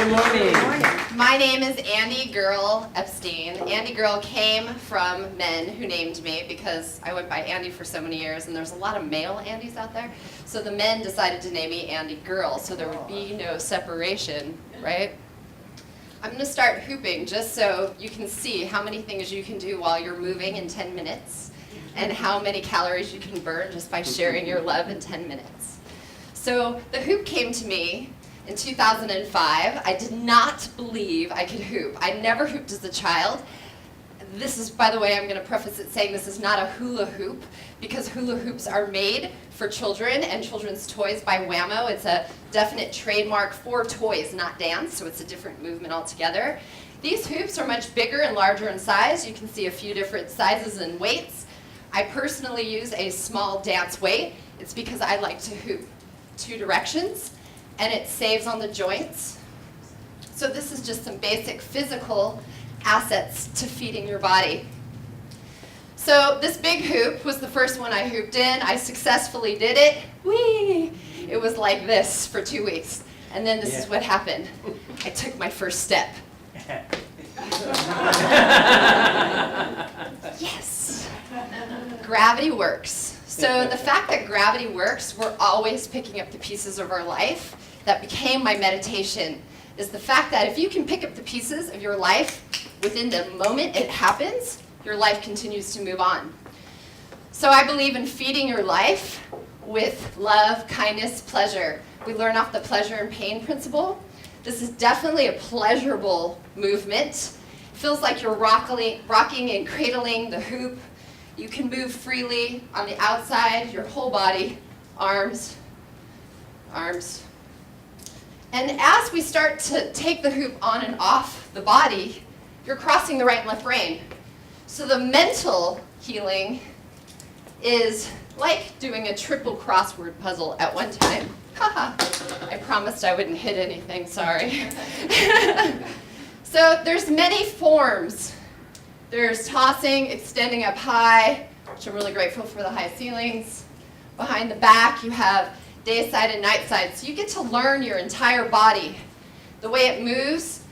Good morning. My name is Andi Girl Epstein. Andi Girl came from men who named me because I went by Andi for so many years, and there's a lot of male Andys out there. So the men decided to name me Andi Girl, so there would be no separation, right? I'm going to start hooping just so you can see how many things you can do while you're moving in 10 minutes and how many calories you can burn just by sharing your love in 10 minutes. So the hoop came to me in 2005. I did not believe I could hoop. I never hooped as a child. This is, by the way, I'm going to preface it saying this is not a hula hoop, because hula hoops are made for children and children's toys by Whammo. It's a definite trademark for toys, not dance, so it's a different movement altogether. These hoops are much bigger and larger in size. You can see a few different sizes and weights. I personally use a small dance weight. It's because I like to hoop 2 directions, and it saves on the joints. So this is just some basic physical assets to feeding your body. So this big hoop was the first one I hooped in. I successfully did it. Whee! It was like this for 2 weeks. And then this is what happened. I took my first step. Yes! Gravity works. So the fact that gravity works, we're always picking up the pieces of our life. That became my meditation, is the fact that if you can pick up the pieces of your life within the moment it happens, your life continues to move on. So I believe in feeding your life with love, kindness, pleasure. We learn off the pleasure and pain principle. This is definitely a pleasurable movement. It feels like you're rocking and cradling the hoop. You can move freely on the outside, your whole body, arms, arms. And as we start to take the hoop on and off the body, you're crossing the right and left brain. So the mental healing is like doing a triple crossword puzzle at one time. Haha, I promised I wouldn't hit anything, sorry. So there's many forms. There's tossing, extending up high, which I'm really grateful for the high ceilings. Behind the back, you have day side and night side. So you get to learn your entire body, the way it moves,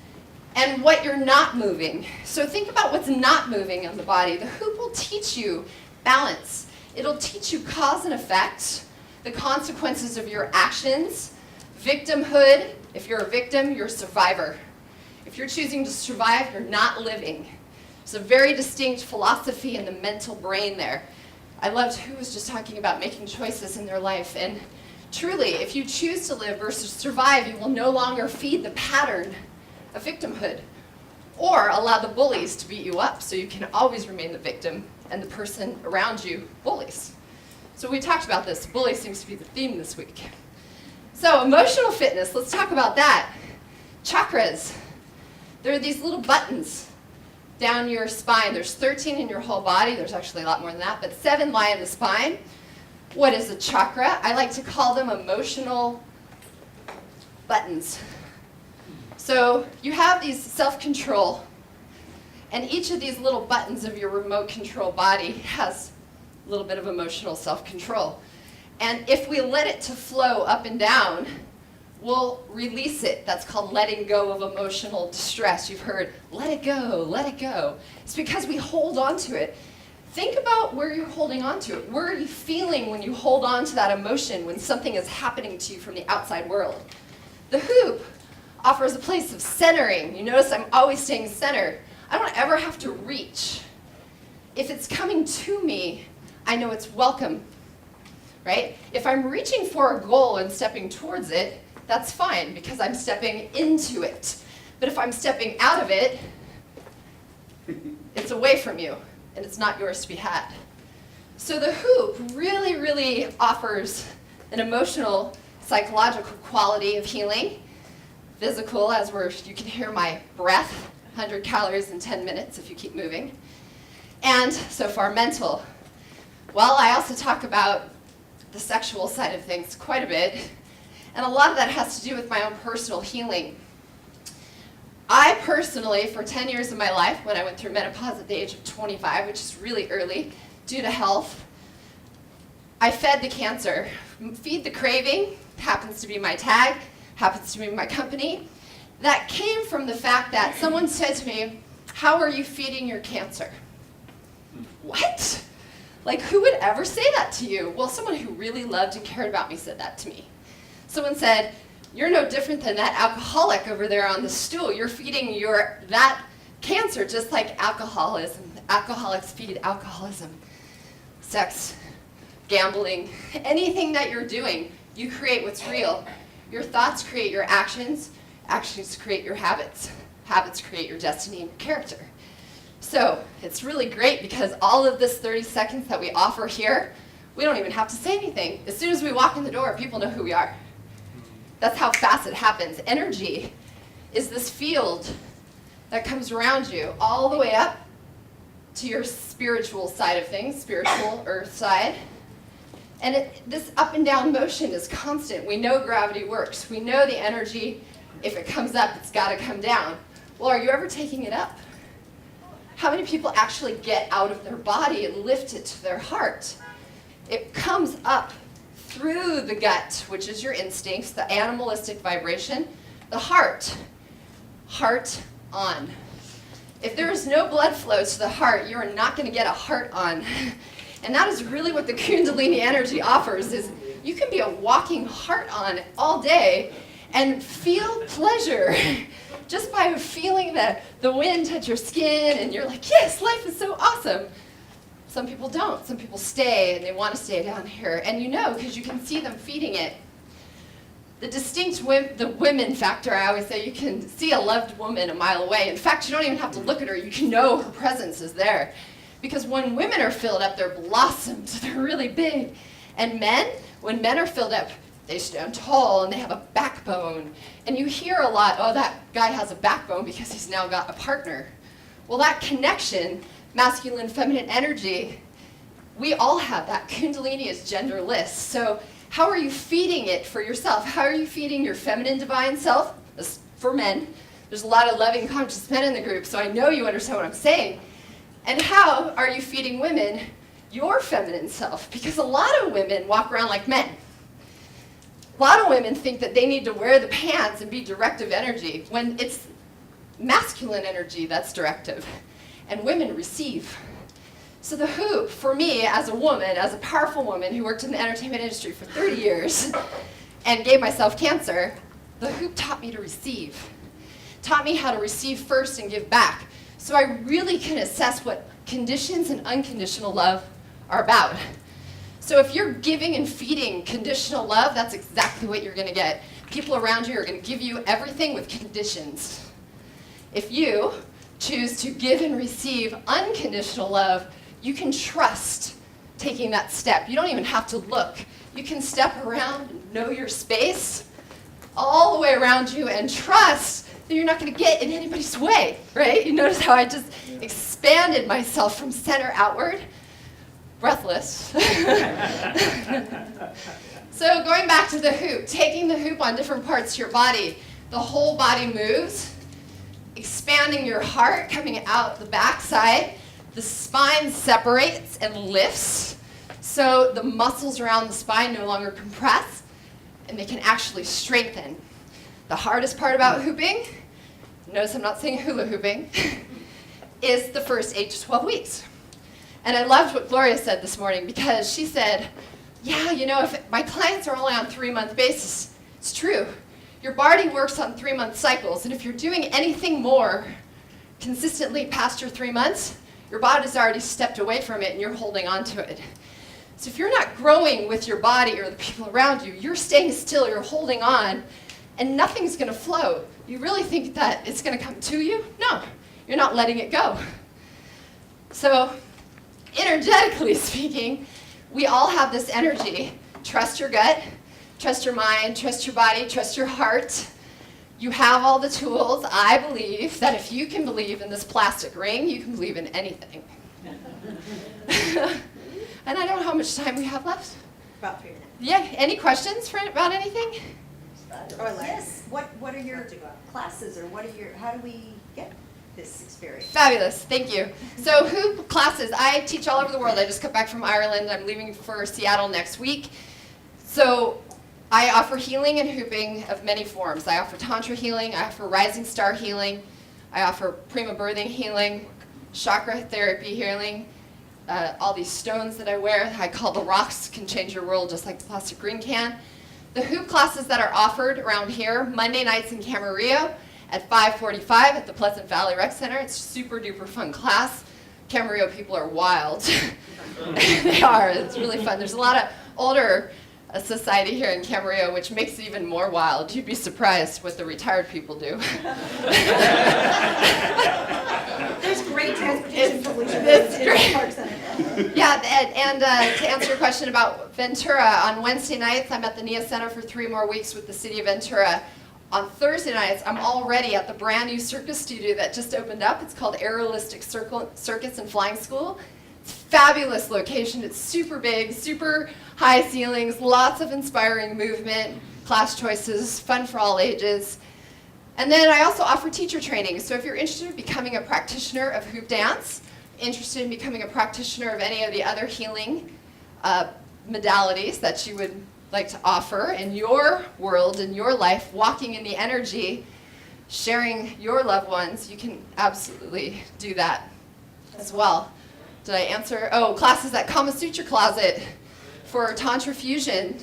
and what you're not moving. So think about what's not moving on the body. The hoop will teach you balance. It'll teach you cause and effect, the consequences of your actions, victimhood. If you're a victim, you're a survivor. If you're choosing to survive, you're not living. It's a very distinct philosophy in the mental brain there. I loved who was just talking about making choices in their life. And truly, if you choose to live versus survive, you will no longer feed the pattern of victimhood or allow the bullies to beat you up, so you can always remain the victim and the person around you bullies. So we talked about this. Bully seems to be the theme this week. So emotional fitness, let's talk about that. Chakras. There are these little buttons down your spine. There's 13 in your whole body. There's actually a lot more than that, but 7 lie in the spine. What is a chakra? I like to call them emotional buttons. So you have these self-control, and each of these little buttons of your remote control body has a little bit of emotional self-control. And if we let it to flow up and down, we'll release it. That's called letting go of emotional distress. You've heard, let it go, let it go. It's because we hold on to it. Think about where you're holding on to it. Where are you feeling when you hold on to that emotion, when something is happening to you from the outside world? The hoop offers a place of centering. You notice I'm always staying centered. I don't ever have to reach. If it's coming to me, I know it's welcome, right? If I'm reaching for a goal and stepping towards it, that's fine because I'm stepping into it. But if I'm stepping out of it, it's away from you and it's not yours to be had. So the hoop really, really offers an emotional, psychological quality of healing. Physical, as you can hear my breath, 100 calories in 10 minutes if you keep moving. And so far, mental. Well, I also talk about the sexual side of things quite a bit. And a lot of that has to do with my own personal healing. I personally, for 10 years of my life, when I went through menopause at the age of 25, which is really early, due to health, I fed the cancer. Feed the Craving happens to be my tag, happens to be my company. that came from the fact that someone said to me, how are you feeding your cancer? What? Like, who would ever say that to you? Well, someone who really loved and cared about me said that to me. Someone said, you're no different than that alcoholic over there on the stool. You're feeding that cancer just like alcoholism. Alcoholics feed alcoholism. Sex, gambling, anything that you're doing, you create what's real. Your thoughts create your actions. Actions create your habits. Habits create your destiny and your character. So it's really great because all of this 30 seconds that we offer here, we don't even have to say anything. As soon as we walk in the door, people know who we are. That's how fast it happens. Energy is this field that comes around you all the way up to your spiritual side of things, spiritual earth side. And this up and down motion is constant. We know gravity works. We know the energy, if it comes up, it's got to come down. Well, are you ever taking it up? How many people actually get out of their body and lift it to their heart? It comes up through the gut, which is your instincts, the animalistic vibration, the heart. Heart on. If there is no blood flow to the heart, you are not going to get a heart on. And that is really what the Kundalini energy offers, is you can be a walking heart on all day and feel pleasure just by feeling the wind touch your skin, and you're like, yes, life is so awesome. Some people don't. Some people stay, and they want to stay down here. And you know, because you can see them feeding it. The women factor, I always say, you can see a loved woman a mile away. In fact, you don't even have to look at her. You can know her presence is there. Because when women are filled up, they're blossomed. They're really big. And men, when men are filled up, they stand tall and they have a backbone. And you hear a lot, oh, that guy has a backbone because he's now got a partner. Well, that connection, masculine, feminine energy, we all have that. Kundalini is genderless. So how are you feeding it for yourself? How are you feeding your feminine divine self? This, for men. There's a lot of loving, conscious men in the group, so I know you understand what I'm saying. And how are you feeding women your feminine self? Because a lot of women walk around like men. A lot of women think that they need to wear the pants and be directive energy, when it's masculine energy that's directive. And women receive. So the hoop, for me, as a woman, as a powerful woman who worked in the entertainment industry for 30 years and gave myself cancer, the hoop taught me to receive. Taught me how to receive first and give back. So I really can assess what conditions and unconditional love are about. So if you're giving and feeding conditional love, that's exactly what you're going to get. People around you are going to give you everything with conditions. If you choose to give and receive unconditional love, you can trust taking that step. You don't even have to look. You can step around and know your space all the way around you and trust that you're not going to get in anybody's way, right? You notice how I just expanded myself from center outward? Breathless. So going back to the hoop, taking the hoop on different parts of your body, the whole body moves, expanding your heart, coming out the backside. The spine separates and lifts, so the muscles around the spine no longer compress, and they can actually strengthen. The hardest part about hooping, notice I'm not saying hula hooping, is the first 8 to 12 weeks. And I loved what Gloria said this morning, because she said, yeah, you know, if my clients are only on 3-month basis, it's true. Your body works on 3-month cycles, and if you're doing anything more consistently past your 3 months, your body's already stepped away from it and you're holding on to it. So if you're not growing with your body or the people around you, you're staying still, you're holding on, and nothing's going to flow. You really think that it's going to come to you? No, you're not letting it go. So energetically speaking, we all have this energy. Trust your gut, trust your mind, trust your body, trust your heart. You have all the tools. I believe that if you can believe in this plastic ring, you can believe in anything. And I don't know how much time we have left. About 3 minutes. Yeah, any questions about anything? Yes. What are your classes, or how do we get this experience? Fabulous, thank you. So hoop classes, I teach all over the world. I just got back from Ireland. I'm leaving for Seattle next week. So I offer healing and hooping of many forms. I offer tantra healing, I offer rising star healing, I offer prima birthing healing, chakra therapy healing, all these stones that I wear, I call the rocks, can change your world just like the plastic green can. The hoop classes that are offered around here, Monday nights in Camarillo at 5:45 at the Pleasant Valley Rec Center. It's a super duper fun class. Camarillo people are wild. They are, it's really fun. There's a lot of older society here in Camarillo, which makes it even more wild. You'd be surprised what the retired people do. There's great transportation solutions in great. the Park Center. Yeah, and to answer your question about Ventura, on Wednesday nights, I'm at the NIA Center for 3 more weeks with the City of Ventura. On Thursday nights, I'm already at the brand new circus studio that just opened up. It's called Aerialistic Circus and Flying School. It's a fabulous location. It's super big, super high ceilings, lots of inspiring movement, class choices, fun for all ages. And then I also offer teacher training. So if you're interested in becoming a practitioner of hoop dance, interested in becoming a practitioner of any of the other healing modalities that you would like to offer in your world, in your life, walking in the energy, sharing your loved ones, you can absolutely do that as well. Did I answer? Oh, classes at Kama Sutra Closet for Tantra Fusion.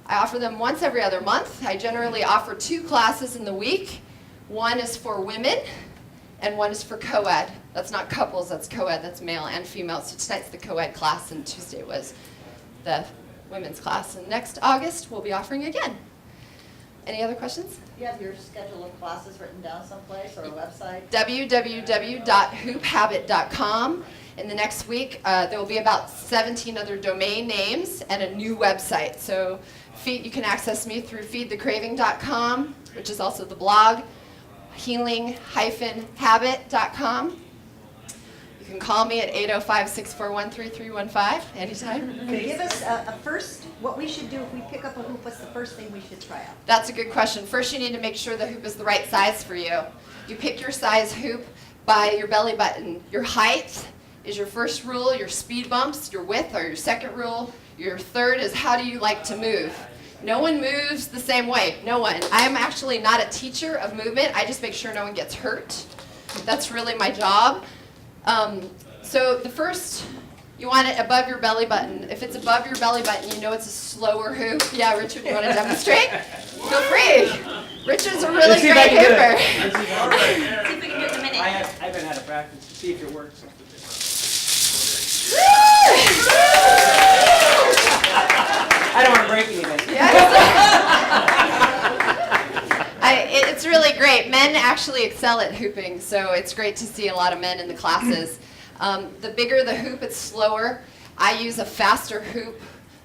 I offer them once every other month. I generally offer 2 classes in the week. One is for women, and one is for co-ed. That's not couples, that's co-ed, that's male and female. So tonight's the co-ed class, and Tuesday was the women's class. And next August, we'll be offering again. Any other questions? Do you have your schedule of classes written down someplace or a website? www.hoophabit.com. In the next week, there will be about 17 other domain names and a new website. So you can access me through feedthecraving.com, which is also the blog, healing-habit.com. You can call me at 805-641-3315 anytime. Give us a first, what we should do if we pick up a hoop, what's the first thing we should try out? That's a good question. First, you need to make sure the hoop is the right size for you. You pick your size hoop by your belly button. Your height is your first rule, your speed bumps, your width are your second rule. Your third is how do you like to move. No one moves the same way, no one. I'm actually not a teacher of movement, I just make sure no one gets hurt. That's really my job. So the first, you want it above your belly button. If it's above your belly button, you know it's a slower hoop. Yeah, Richard, you want to demonstrate? Feel free. Richard's a really great hooper. See if we can do it in a minute. I haven't had a practice to see if it works. I don't want to break anything. It's really great. Men actually excel at hooping, so it's great to see a lot of men in the classes. The bigger the hoop, it's slower. I use a faster hoop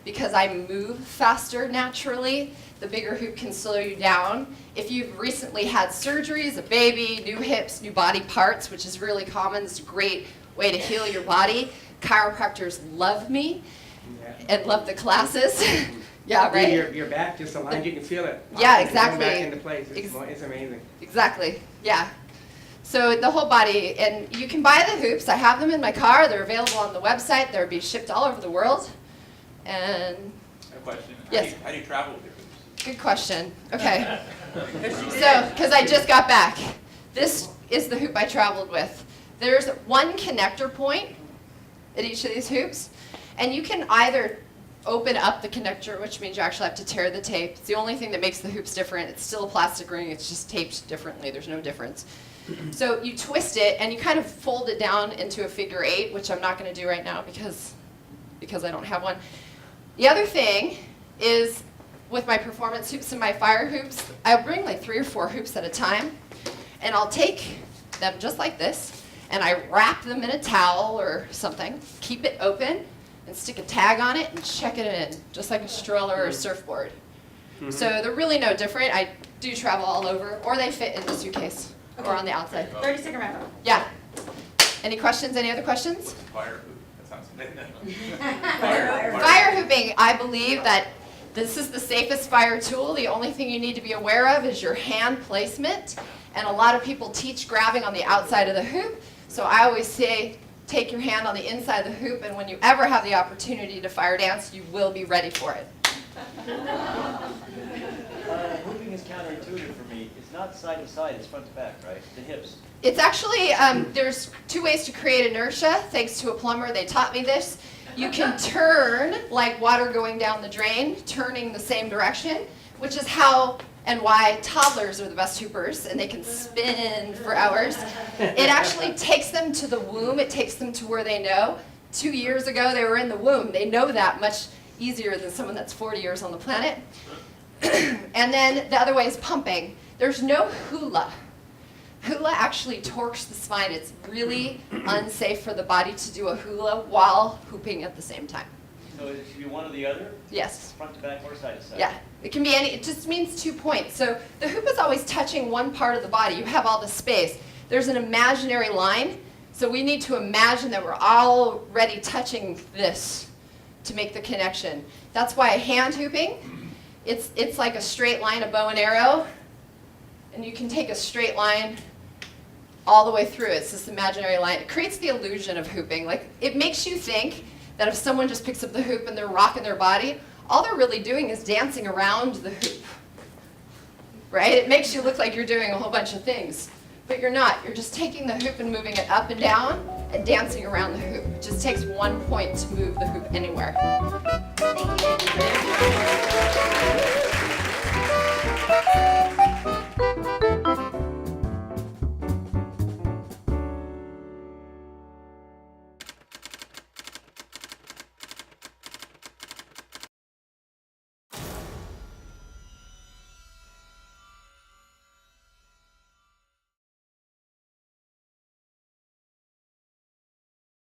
because I move faster naturally. The bigger hoop can slow you down. If you've recently had surgeries, a baby, new hips, new body parts, which is really common, it's a great way to heal your body. Chiropractors love me and love the classes. Yeah, right? Your back just aligns, you can feel it. Yeah, exactly. Back into place. It's amazing. Exactly, yeah. So the whole body, and you can buy the hoops. I have them in my car. They're available on the website. They'll be shipped all over the world. And I have a question. Yes. How do you travel with your hoops? good question. Okay. So, because I just got back. This is the hoop I traveled with. There's one connector point at each of these hoops, and you can either open up the connector, which means you actually have to tear the tape. It's the only thing that makes the hoops different. It's still a plastic ring, it's just taped differently. There's no difference. So you twist it, and you kind of fold it down into a figure 8, which I'm not going to do right now because I don't have one. The other thing is, with my performance hoops and my fire hoops, I'll bring like 3 or 4 hoops at a time, and I'll take them just like this, and I wrap them in a towel or something, keep it open, and stick a tag on it and check it in, just like a stroller or a surfboard. Mm-hmm. So they're really no different. I do travel all over, or they fit in the suitcase or on the outside. 30-second wrap up. Yeah. Any questions? Any other questions? Fire hoop. That sounds Fire hooping. I believe that this is the safest fire tool. The only thing you need to be aware of is your hand placement. And a lot of people teach grabbing on the outside of the hoop. So I always say, take your hand on the inside of the hoop, and when you ever have the opportunity to fire dance, you will be ready for it. Hooping is counterintuitive for me. It's not side to side, it's front to back, right? The hips. It's actually, there's two ways to create inertia, thanks to a plumber, they taught me this. You can turn like water going down the drain, turning the same direction, which is how and why toddlers are the best hoopers, and they can spin for hours. It actually takes them to the womb, it takes them to where they know. 2 years ago, they were in the womb. They know that much easier than someone that's 40 years on the planet. And then the other way is pumping. There's no hula. Hula actually torques the spine. It's really unsafe for the body to do a hula while hooping at the same time. So it should be one or the other? Yes. Front to back or side to side? Yeah. It can be any, it just means 2 points. So the hoop is always touching one part of the body. You have all the space. There's an imaginary line. So we need to imagine that we're already touching this to make the connection. That's why hand hooping, it's like a straight line, a bow and arrow. And you can take a straight line all the way through. It's this imaginary line. It creates the illusion of hooping. Like, it makes you think that if someone just picks up the hoop and they're rocking their body, all they're really doing is dancing around the hoop, right? It makes you look like you're doing a whole bunch of things, but you're not. You're just taking the hoop and moving it up and down and dancing around the hoop. It just takes 1 point to move the hoop anywhere. Thank you.